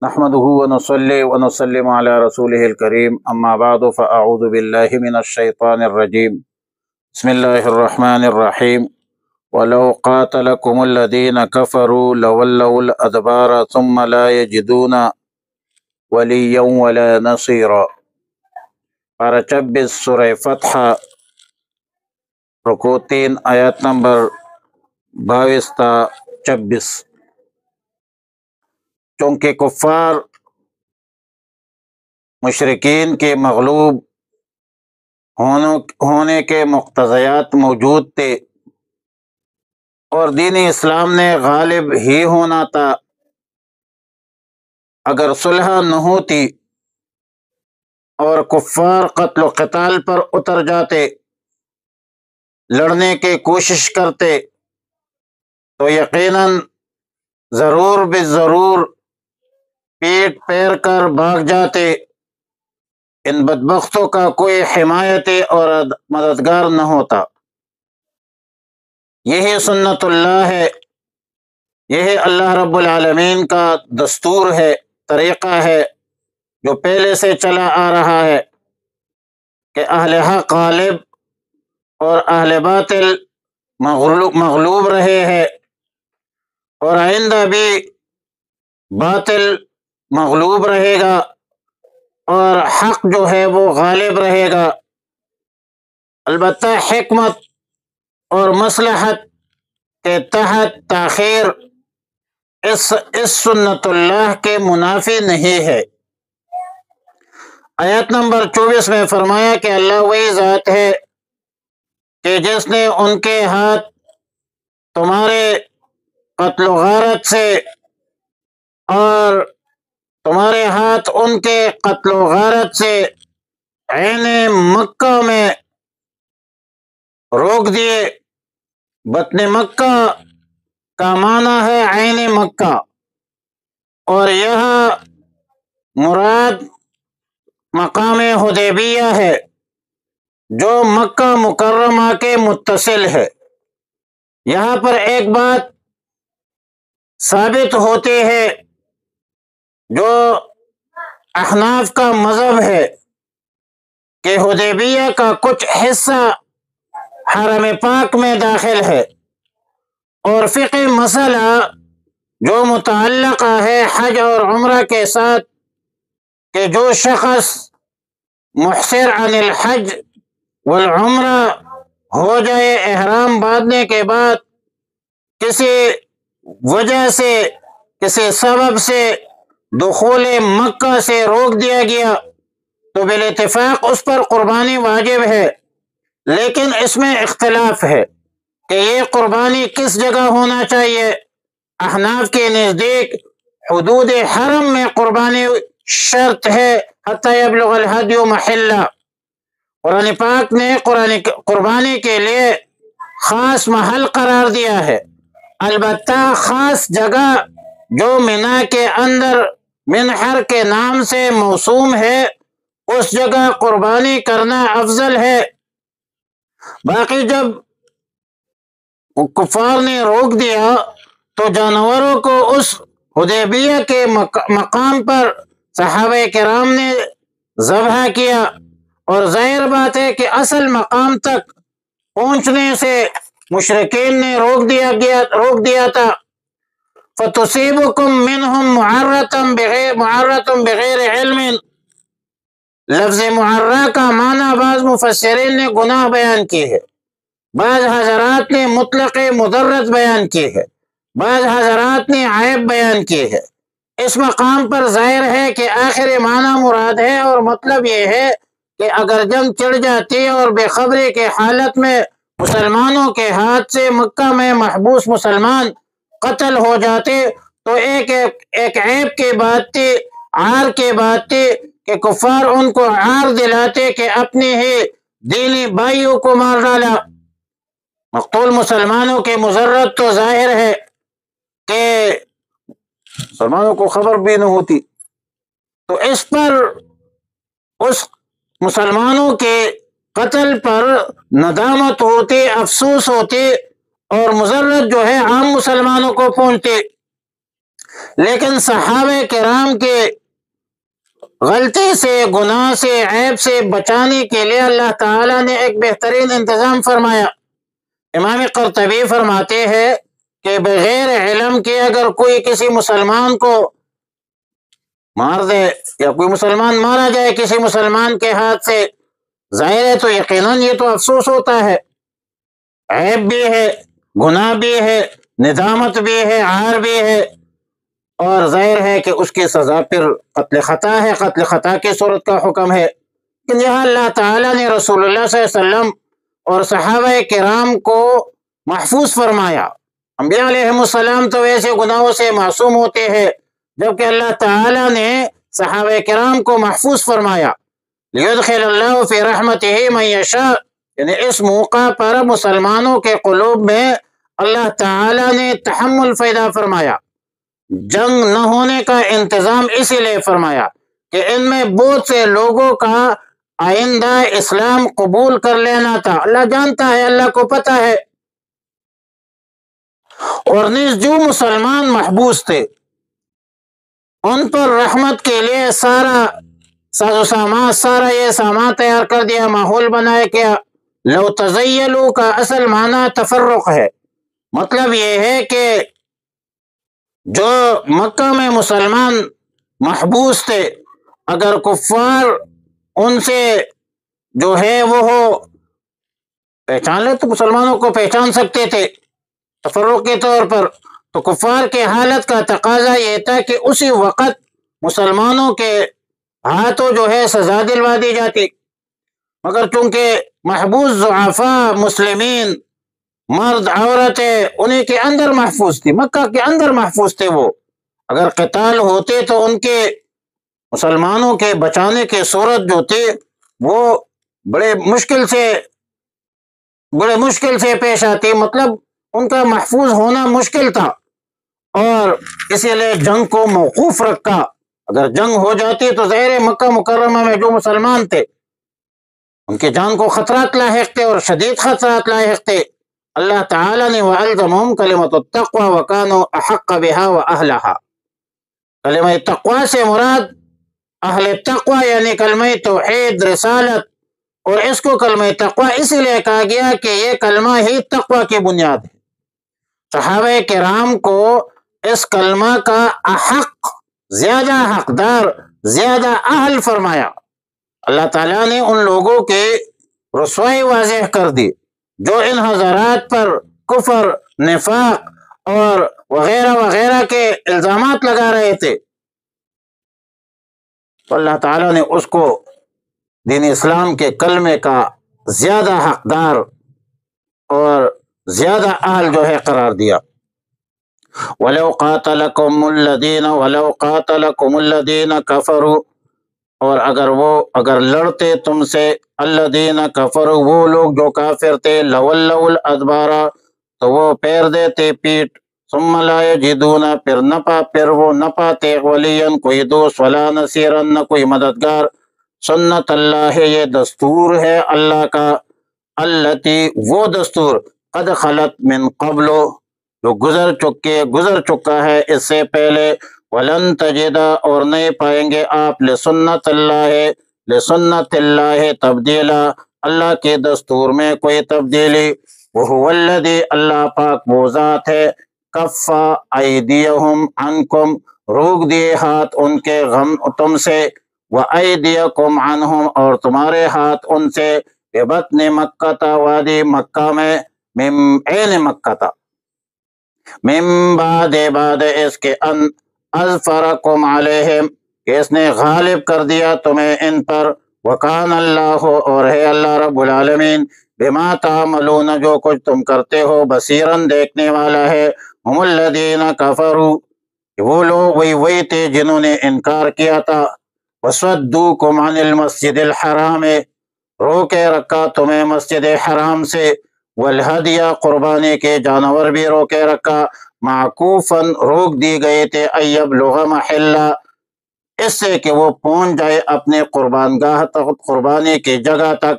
نحمده ونصلي ونسلم على رسوله الكريم اما بعد فاعوذ بالله من الشيطان الرجيم بسم الله الرحمن الرحيم ولو قاتلكم الذين كفروا لولوا الادبار ثم لا يجدون وليا ولا نصيرا۔ پارہ 26 سورہ فتح رکوع 3 آیت نمبر 22 تا 26۔ چونکہ کفار مشرکین کے مغلوب ہونے کے مقتضیات موجود تھے اور دین اسلام نے غالب ہی ہونا تھا، اگر صلح نہ ہوتی اور کفار قتل و قتال پر اتر جاتے، لڑنے کی کوشش کرتے، تو یقیناً ضرور بالضرور پیٹ پھیر کر بھاگ جاتے۔ ان بدبختوں کا کوئی حمایتی اور مددگار نہ ہوتا۔ یہی سنت اللہ ہے، یہی اللہ رب العالمین کا دستور ہے، طریقہ ہے جو پہلے سے چلا آ رہا ہے کہ اہل حق غالب اور اہل باطل مغلوب رہے ہیں، اور آئندہ بھی باطل مغلوب رہے گا اور حق جو ہے وہ غالب رہے گا۔ البتہ حکمت اور مصلحت کے تحت تاخیر اس سنت اللہ کے منافی نہیں ہے۔ آیت نمبر 24 میں فرمایا کہ اللہ وہی ذات ہے کہ جس نے ان کے ہاتھ تمہارے قتل و غارت سے اور تمہارے ہاتھ ان کے قتل و غارت سے عین مکہ میں روک دیے۔ بطن مکہ کا معنی ہے عین مکہ، اور یہاں مراد مقام حدیبیہ ہے جو مکہ مکرمہ کے متصل ہے۔ یہاں پر ایک بات ثابت ہوتی ہے جو احناف کا مذہب ہے کہ حدیبیہ کا کچھ حصہ حرم پاک میں داخل ہے، اور فقہی مسئلہ جو متعلق ہے حج اور عمرہ کے ساتھ کہ جو شخص محصر عن الحج والعمرہ ہو جائے، احرام باندھنے کے بعد کسی وجہ سے کسی سبب سے دخول مکہ سے روک دیا گیا تو بالاتفاق اس پر قربانی واجب ہے، لیکن اس میں اختلاف ہے کہ یہ قربانی کس جگہ ہونا چاہیے۔ احناف کے نزدیک حدود حرم میں قربانی شرط ہے، حتی یبلغ الہدی محلہ۔ قرآن پاک نے قربانی کے لیے خاص محل قرار دیا ہے، البتہ خاص جگہ جو منی کے اندر منحر کے نام سے موسوم ہے، اس جگہ قربانی کرنا افضل ہے۔ باقی جب کفار نے روک دیا تو جانوروں کو اس حدیبیہ کے مقام پر صحابہ کرام نے ذبح کیا، اور ظاہر بات ہے کہ اصل مقام تک پہنچنے سے مشرکین نے روک دیا تھا۔ فَتُصِيبُكُم مِّنْهُمْ مُعَرَّةٌ بِغَيْرِ علم۔ لفظ معرہ کا معنی بعض مفسرین نے گناہ بیان کی ہے، بعض حضرات نے مطلق مضرت بیان کی ہے، بعض حضرات نے عیب بیان کی ہے۔ اس مقام پر ظاہر ہے کہ آخر معنی مراد ہے، اور مطلب یہ ہے کہ اگر جنگ چڑھ جاتی اور بے خبری کے حالت میں مسلمانوں کے ہاتھ سے مکہ میں محبوس مسلمان قتل ہو جاتے تو ایک عیب کی بات تھی، عار کی بات تھی کہ کفار ان کو عار دلاتے کہ اپنی ہی دینی بھائیوں کو مار ڈالا۔ مقتول مسلمانوں کی مضرت تو ظاہر ہے کہ مسلمانوں کو خبر بھی نہ ہوتی، تو اس پر اس مسلمانوں کے قتل پر ندامت ہوتی، افسوس ہوتی، اور مضرت جو ہے عام مسلمانوں کو پہنچتی۔ لیکن صحابہ کرام کے غلطی سے، گناہ سے، عیب سے بچانے کے لیے اللہ تعالیٰ نے ایک بہترین انتظام فرمایا۔ امام قرطبی فرماتے ہیں کہ بغیر علم کے اگر کوئی کسی مسلمان کو مار دے یا کوئی مسلمان مارا جائے کسی مسلمان کے ہاتھ سے، ظاہر ہے تو یقیناً یہ تو افسوس ہوتا ہے، عیب بھی ہے، گناہ بھی ہے، ندامت بھی ہے، عار بھی ہے، اور ظاہر ہے کہ اس کی سزا پھر قتل خطا ہے، قتل خطا کی صورت کا حکم ہے۔ لیکن یہاں اللہ تعالیٰ نے رسول اللہ صلی اللہ علیہ وسلم اور صحابہ کرام کو محفوظ فرمایا۔ انبیاء علیہ السلام تو ویسے گناہوں سے معصوم ہوتے ہیں، جبکہ اللہ تعالیٰ نے صحابہ کرام کو محفوظ فرمایا۔ لیدخل اللہ فی رحمتہ من یشاء، یعنی اس موقع پر مسلمانوں کے قلوب میں اللہ تعالیٰ نے تحمل پیدا فرمایا، جنگ نہ ہونے کا انتظام اسی لیے فرمایا کہ ان میں بہت سے لوگوں کا آئندہ اسلام قبول کر لینا تھا۔ اللہ جانتا ہے، اللہ کو پتہ ہے۔ اور نیز جو مسلمان محبوس تھے ان پر رحمت کے لیے سارا ساز و سامان، سارا یہ سامان تیار کر دیا، ماحول بنایا کیا۔ لو تزیلوا کا اصل معنی تفرق ہے، مطلب یہ ہے کہ جو مکہ میں مسلمان محبوس تھے، اگر کفار ان سے جو ہے وہ پہچان لے تو مسلمانوں کو پہچان سکتے تھے تفرق کے طور پر، تو کفار کے حالت کا تقاضا یہ تھا کہ اسی وقت مسلمانوں کے ہاتھوں جو ہے سزا دلوا دی جاتی، مگر چونکہ محبوس ضعفاء مسلمین، مرد عورتیں انہیں کے اندر محفوظ تھی، مکہ کے اندر محفوظ تھے، وہ اگر قتال ہوتے تو ان کے مسلمانوں کے بچانے کی صورت جو تھی وہ بڑے مشکل سے پیش آتی، مطلب ان کا محفوظ ہونا مشکل تھا، اور اسی لیے جنگ کو موقوف رکھا۔ اگر جنگ ہو جاتی تو ظاہر مکہ مکرمہ میں جو مسلمان تھے ان کی جان کو خطرات لاحق تھے، اور شدید خطرات لاحق تھے۔ اللہ تعالیٰ نے وَأَلْزَمَهُمْ كَلِمَةُ التَّقْوَى وَكَانُوا أَحَقَّ بِهَا وَأَهْلَهَا، کلمہ تقوی سے مراد اہل تقوی یعنی کلمہ توحید، رسالت، اور اس کو کلمہ تقوی اس لیے کہا گیا کہ یہ کلمہ ہی تقوی کی بنیاد ہے۔ صحابہ کرام کو اس کلمہ کا احق، زیادہ حقدار، زیادہ اہل فرمایا۔ اللہ تعالیٰ نے ان لوگوں کی رسوائی واضح کر دی جو ان حضرات پر کفر، نفاق اور وغیرہ وغیرہ کے الزامات لگا رہے تھے، تو اللہ تعالیٰ نے اس کو دین اسلام کے کلمے کا زیادہ حقدار اور زیادہ اہل جو ہے قرار دیا۔ وَلَوْ قَاتَلَكُمُ الَّذِينَ كَفَرُوا، اور اگر لڑتے تم سے الذین کفروا، وہ لوگ جو کافر تھے، لَوَلَّوُا الْأَدْبَارَ، تو وہ پیر دیتے پیٹ، ثم لا یجدون، پھر وہ نہ پاتے، ولیًا کوئی دوست، ولا نصیرا نہ کوئی مددگار۔ سنت اللہ، یہ دستور ہے اللہ کا، التی وہ دستور، قد خلت من قبل، جو گزر چکا ہے اس سے پہلے، ولن تجد، اور نہیں پائیں گے آپ، لسنت اللہ تبدیلا، اللہ کے دستور میں کوئی تبدیلی۔ وہو الذی، اللہ پاک وہ ذات ہے، کف ایدیہم عنکم، روک دیے ہاتھ ان کے غم تم سے، وایدیکم عنہم، اور تمہارے ہاتھ ان سے، ببطن مکہ، وادی مکہ میں، عین مکہ، من بعد اس کے ان اظفرکم علیہم، کہ اس نے غالب کر دیا تمہیں ان پر، وکان اللہ، اور ہے اللہ رب العالمین، بما تعملون، جو کچھ تم کرتے ہو، بصیراً دیکھنے والا ہے۔ ہم الذین کفروا، وہ لوگ وہی تھے جنہوں نے انکار کیا تھا، وصدوکم عن المسجد الحرام، روکے رکھا تمہیں مسجد حرام سے، والہدی، قربانی کے جانور بھی روکے رکھا، معکوفاً، روک دی گئے تھے، ایبلغ محلہ، اس سے کہ وہ پہنچ جائے اپنے قربان گاہ تک، قربانی کی جگہ تک۔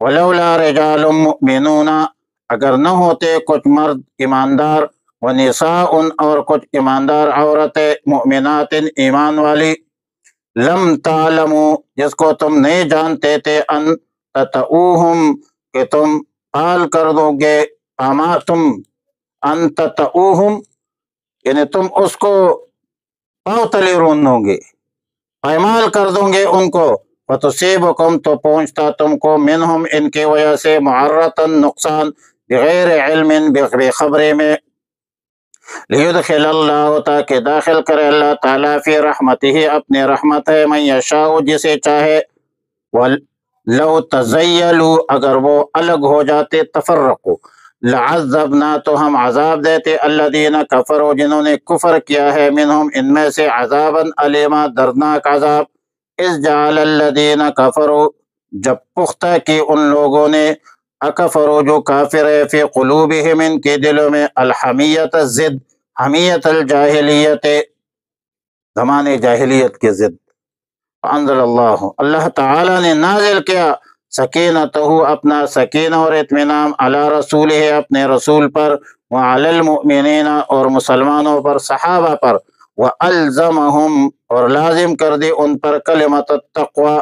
ولولا رجال مؤمنون، اگر نہ ہوتے کچھ مرد ایماندار، ونساء اور کچھ ایماندار عورتیں مؤمنات ایمان والی لم تعلموا جس کو تم نہیں جانتے تھے ان تطؤوہم کہ تم پال کر دو گے اما تم ان تطؤوہم یعنی تم اس کو پاؤ تلے رونو گے پائمال کر دوں گے ان کو فتصیبکم تو پہنچتا تم کو منہم ان کی وجہ سے معرتن نقصان بغیر علم بے خبرے میں لیدخل اللہ تاکہ داخل کرے اللہ تعالیٰ فی رحمتہ اپنے رحمت ہے من یشاء جسے چاہے لو تزیلوا اگر وہ الگ ہو جاتے تفرقوا لعذبنا تو ہم عذاب دیتے الذین کفروا جنہوں نے کفر کیا ہے منہم ان میں سے عذابا علیما دردناک عذاب اذ جعل الذین کفروا جب پختہ کی ان لوگوں نے اکفروا جو کافر ہے فی قلوبہم ان کے دلوں میں الحمیت ضد حمیت الجاہلیت زمانے جاہلیت کے ضد فانزل اللہ تعالیٰ نے نازل کیا سکینتہ اپنا سکینہ اور اطمینان علی رسولہ اپنے رسول پر وعلی المؤمنین اور مسلمانوں پر صحابہ پر وَأَلْزَمَهُمْ اور لازم کر دی ان پر کلمت التقوی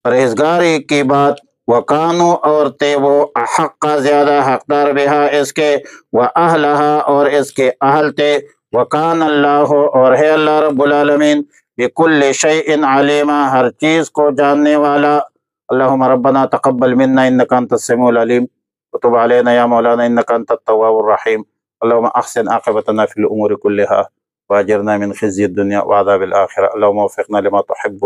پرہیزگاری کی بات وَكَانُوا اور تھے وہ احق زیادہ حقدار بہا اس کے وَأَهْلَهَا اور اس کے اہل تھے وَكَانَ اللَّهُ اور ہے اللہ رب العالمین بِكُلِّ شَيْءٍ عَلِيمًا ہر چیز کو جاننے والا اللہم ربنا تقبل منا انکا انت السمیع العلیم وتب علینا یا مولانا انکا انت التواب الرحیم اللہم احسن عاقبتنا فی الامور کلها واجرنا من خزي الدنيا وعذاب الآخرة اللهم وفقنا لما تحب